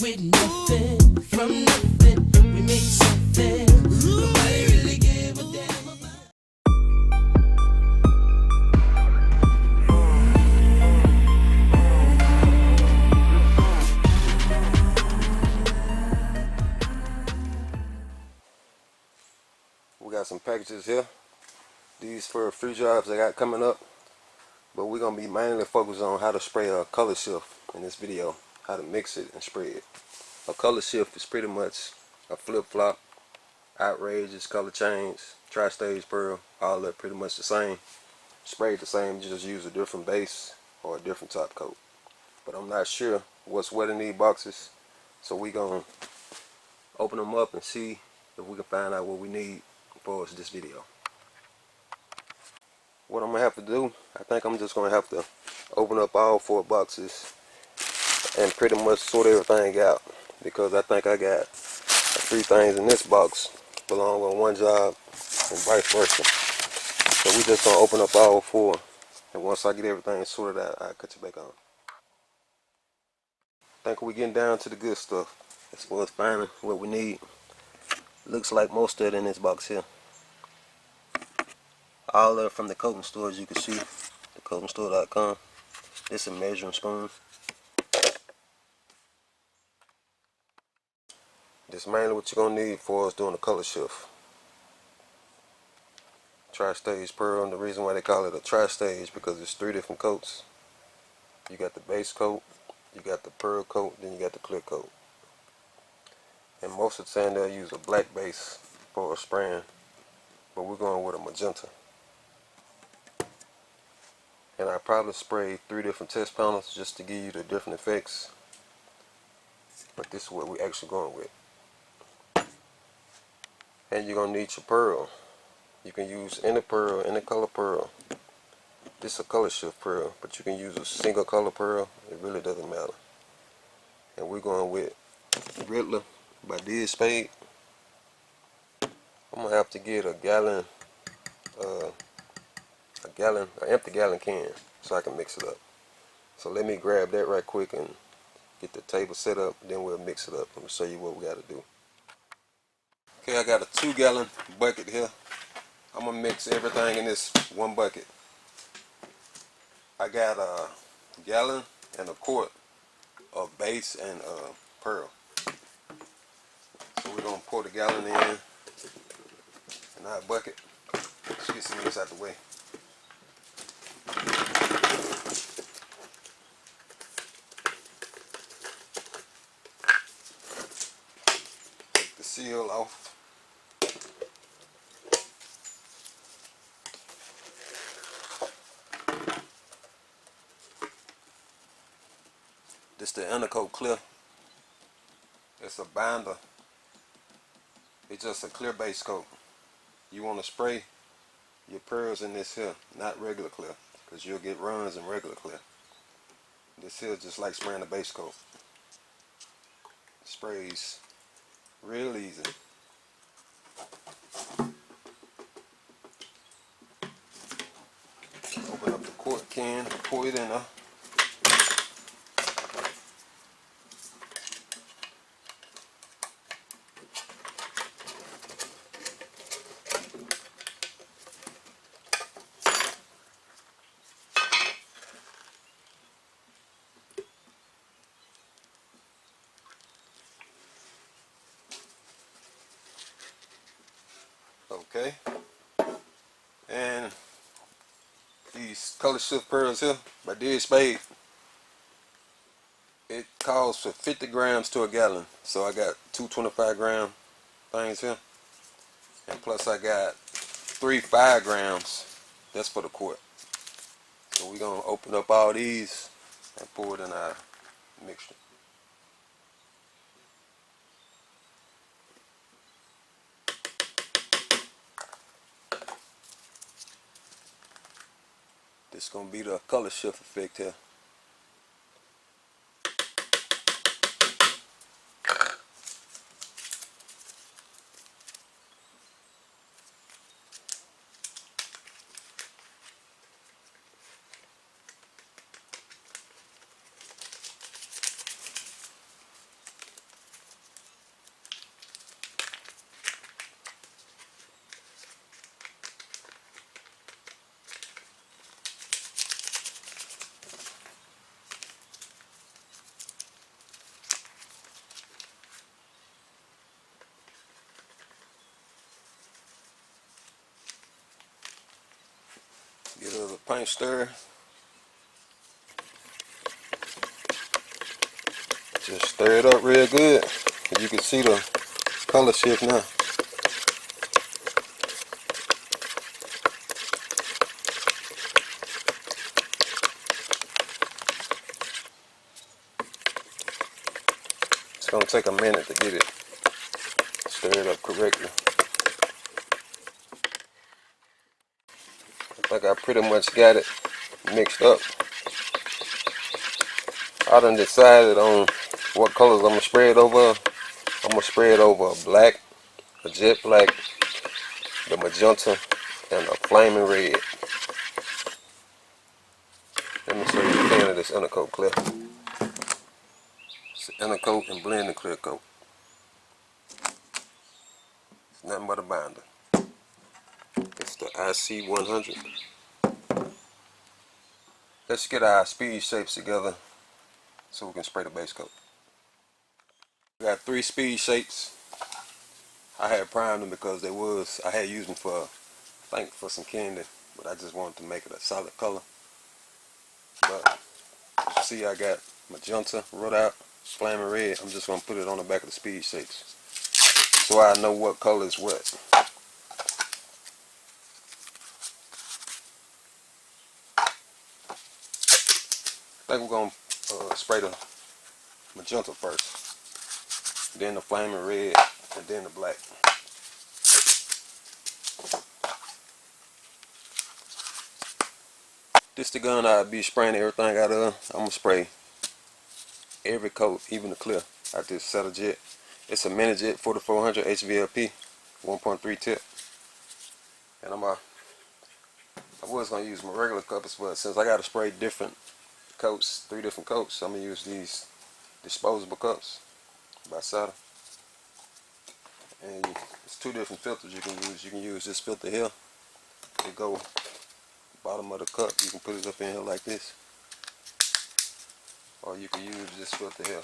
with nothing, from nothing, we made something. Nobody really gave a damn about. We got some packages here. These for free jobs I got coming up. But we're going to be mainly focused on how to spray a color shift in this video. How to mix it and spray it. A color shift is pretty much a flip-flop, outrageous color change, tri-stage pearl, all that pretty much the same. Sprayed the same, you just use a different base or a different top coat. But I'm not sure what's what in these boxes. So we're going to open them up and see if we can find out what we need for this video. What I'm going to have to do, I think I'm just going to have to open up all 4 boxes and pretty much sort everything out, because I think I got 3 things in this box belong on one job and vice versa. So we just going to open up all 4, and once I get everything sorted out, I'll cut you back on. I think we're getting down to the good stuff as far as finding what we need. Looks like most of it in this box here. All of it from the coating store, as you can see, thecoatingstore.com. This is a measuring spoon. This is mainly what you're going to need for us doing a color shift. Tri-stage pearl, and the reason why they call it a tri-stage because it's 3 different coats. You got the base coat, you got the pearl coat, then you got the clear coat. And most of the time they'll use a black base for spraying, but we're going with a magenta. And I probably sprayed 3 different test panels just to give you the different effects. But this is what we're actually going with. And you're going to need your pearl. You can use any pearl, any color pearl. This is a color shift pearl, but you can use a single color pearl. It really doesn't matter. And we're going with Riddler by Spade. I'm going to have to get an empty gallon can so I can mix it up. So let me grab that right quick and get the table set up, then we'll mix it up and show you what we got to do. Okay, I got a 2-gallon bucket here. I'm gonna mix everything in this one bucket. I got a gallon and a quart of base and pearl. So we're gonna pour the gallon in our bucket. Let's get some of this out the way. Take the seal off. This is the Intercoat clear. It's a binder. It's just a clear base coat. You want to spray your pearls in this here, not regular clear, because you'll get runs in regular clear. This here is just like spraying a base coat. It sprays real easy. Open up the quart can, pour it in there. Okay, and these color shift pearls here by Spade, it calls for 50 grams to a gallon. So I got 2 25-gram things here, and plus I got 3 5 grams. That's for the quart. So we're gonna open up all these and pour it in our mixture. This is going to be the color shift effect here. paint stirrer. Just stir it up real good. As you can see the color shift now. It's gonna take a minute to get it stirred up correctly. I think I pretty much got it mixed up. I done decided on what colors I'm gonna spray it over. I'm gonna spray it over a black, a jet black, the magenta, and a flaming red. Let me show you the can of this Intercoat clear. It's the Intercoat and blending clear coat. It's nothing but a binder. It's the IC100. Let's get our Speedshapes together so we can spray the base coat. We got 3 Speedshapes. I had primed them because I had used them for, I think, for some candy, but I just wanted to make it a solid color. But you see, I got magenta wrote out, flaming red. I'm just gonna put it on the back of the Speedshapes so I know what color is what. I think we're gonna spray the magenta first, then the flaming red, and then the black. This the gun I'll be spraying everything out of. I'm gonna spray every coat, even the clear. I just set a jet. It's a mini jet 4400 HVLP, 1.3 tip. And I was gonna use my regular cups, but since I gotta spray different coats, 3 different coats, I'm gonna use these disposable cups by Sada. And it's 2 different filters you can use. You can use this filter here. It go bottom of the cup. You can put it up in here like this, or you can use this filter here.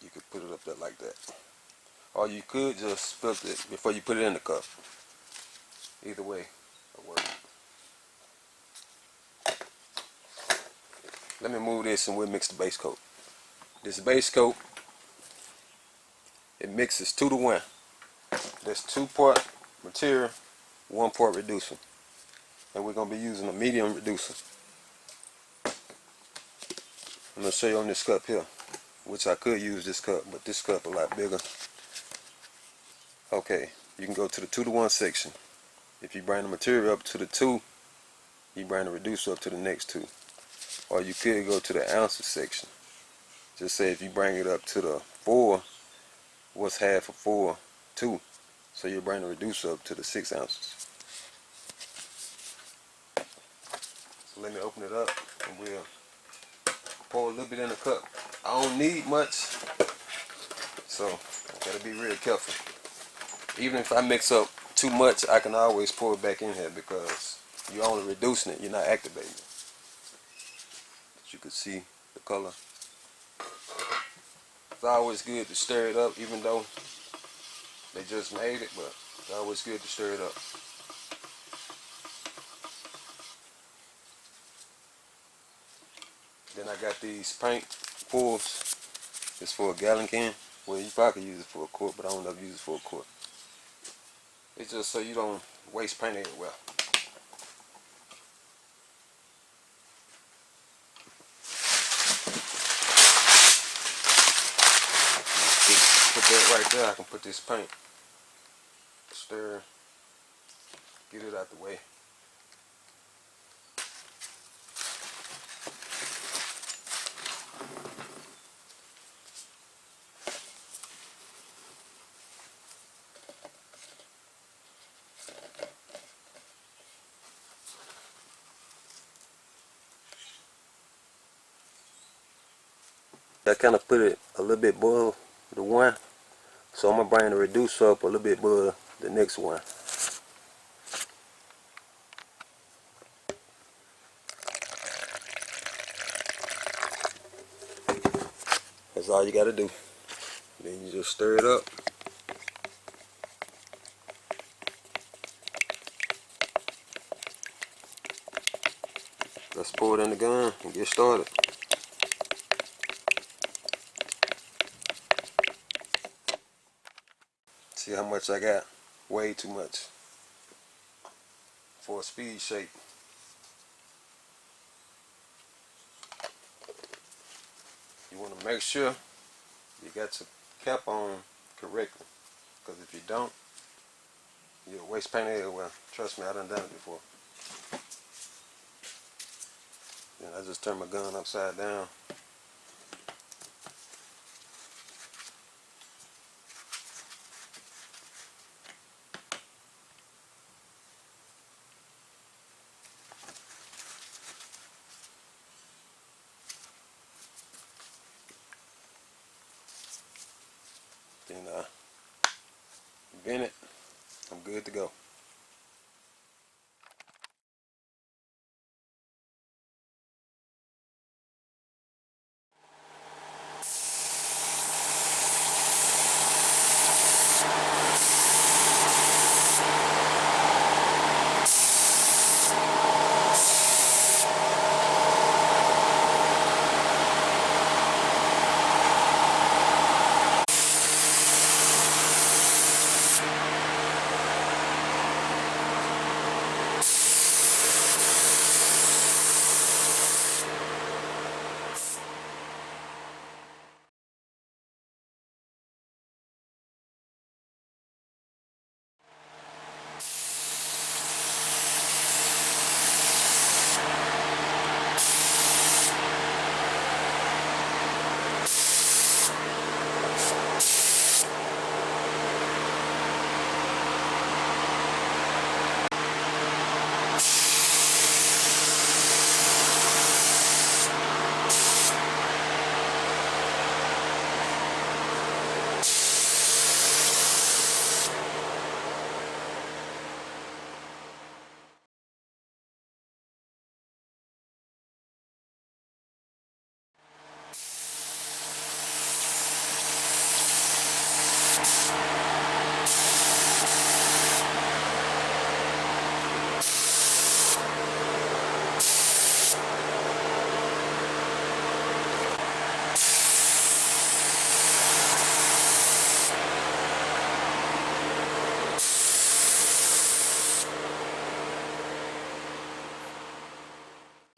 You could put it up there like that, or you could just filter it before you put it in the cup. Either way it'll work. Let me move this and we'll mix the base coat. This base coat, it mixes 2 to 1. There's 2 part material, 1 part reducer, and we're gonna be using a medium reducer. I'm gonna show you on this cup here, which I could use this cup, but this cup a lot bigger. Okay, you can go to the 2 to 1 section. If you bring the material up to the 2, you bring the reducer up to the next 2. Or you could go to the ounces section. Just say if you bring it up to the 4, what's half of 4? 2. So you bring the reducer up to the 6 ounces. So let me open it up and we'll pour a little bit in the cup. I don't need much, so I gotta be real careful. Even if I mix up too much, I can always pour it back in here because you're only reducing it, you're not activating it. But you can see the color. It's always good to stir it up, even though they just made it, but it's always good to stir it up. Then I got these paint pools. It's for a gallon can. Well, you probably use it for a quart, but I don't know if you use it for a quart. It's just so you don't waste paint everywhere. Put that right there. I can put this paint, stir, get it out the way. I kind of put it a little bit above the 1, so I'm gonna bring the reducer up a little bit above the next one. That's all you gotta do. Then you just stir it up. pour it in the gun and get started. See how much I got? Way too much for a speed shape. You want to make sure you got your cap on correctly, because if you don't, you'll waste paint everywhere. Trust me, I done it before. Then I just turn my gun upside down. Then bend it. I'm good to go.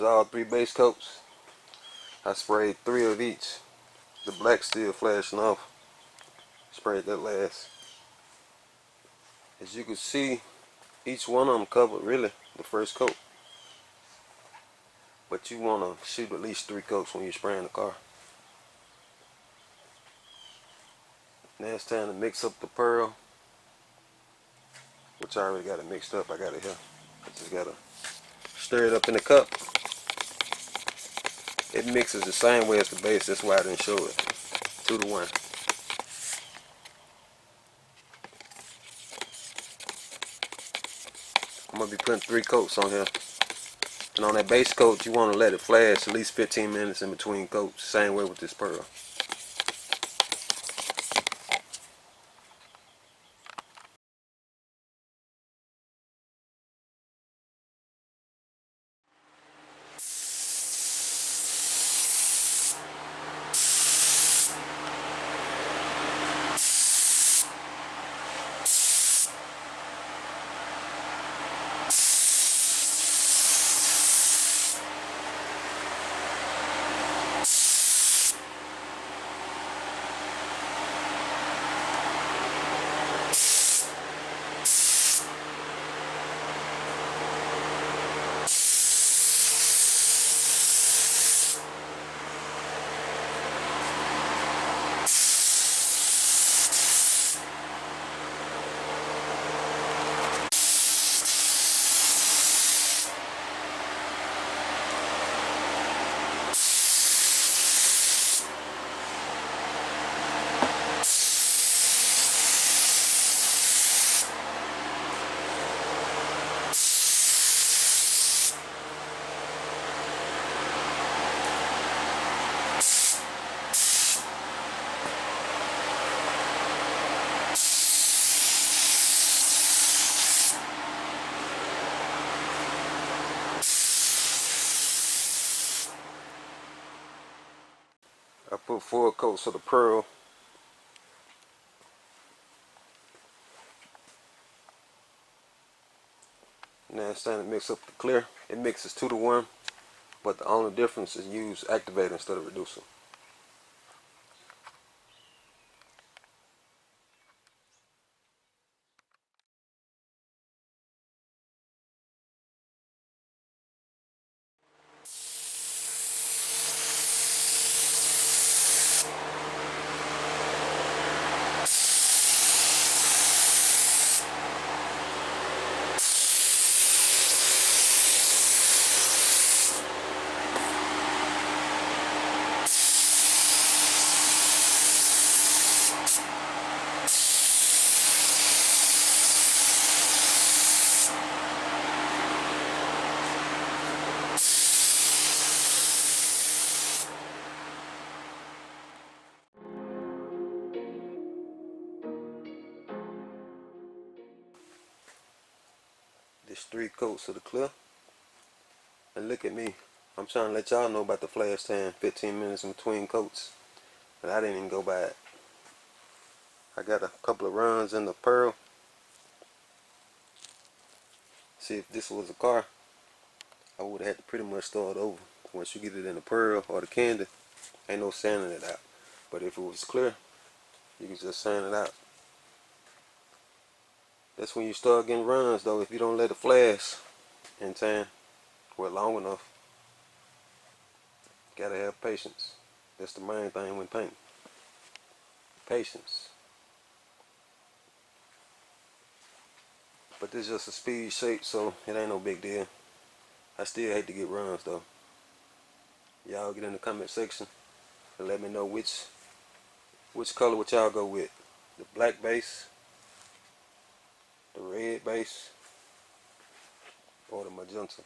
All 3 base coats. I sprayed 3 of each. The black still flashing off. Sprayed that last. As you can see, each one of them covered really the first coat. But you want to shoot at least 3 coats when you're spraying the car. Now it's time to mix up the pearl, which I already got it mixed up. I got it here. I just got to stir it up in the cup. It mixes the same way as the base. That's why I didn't show it. 2 to 1. I'm going to be putting 3 coats on here. And on that base coat, you want to let it flash at least 15 minutes in between coats. Same way with this pearl. Put 4 coats of the pearl. Now it's time to mix up the clear. It mixes 2 to 1, but the only difference is use activator instead of reducer. This 3 coats of the clear. And look at me. I'm trying to let y'all know about the flash time. 15 minutes in between coats. But I didn't even go by it. I got a couple of runs in the pearl. See, if this was a car, I would have had to pretty much start over. Once you get it in the pearl or the candy, ain't no sanding it out. But if it was clear, you can just sand it out. That's when you start getting runs though, if you don't let it flash in time, or long enough. Gotta have patience. That's the main thing when painting. Patience. But this is just a speed shape, so it ain't no big deal. I still hate to get runs though. Y'all get in the comment section and let me know which color would y'all go with. The black base, the red base, or the magenta.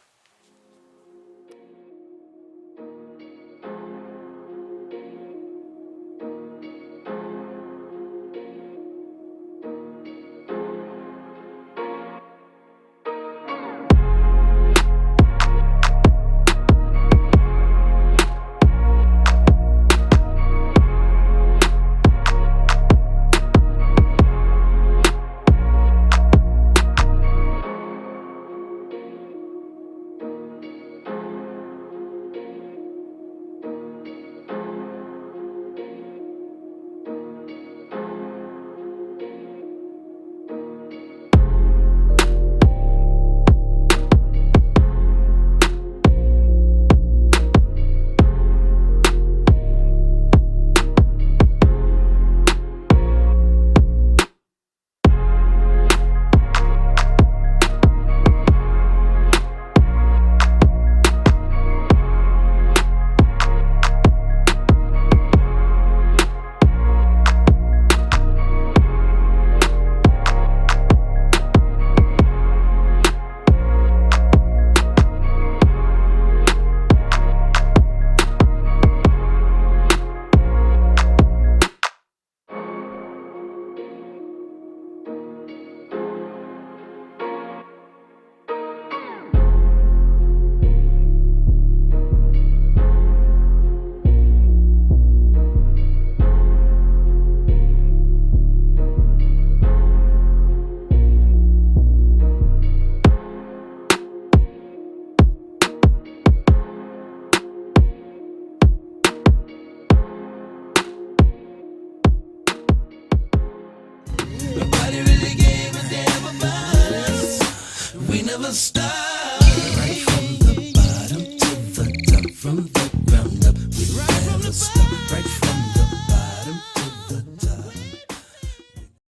Never stop.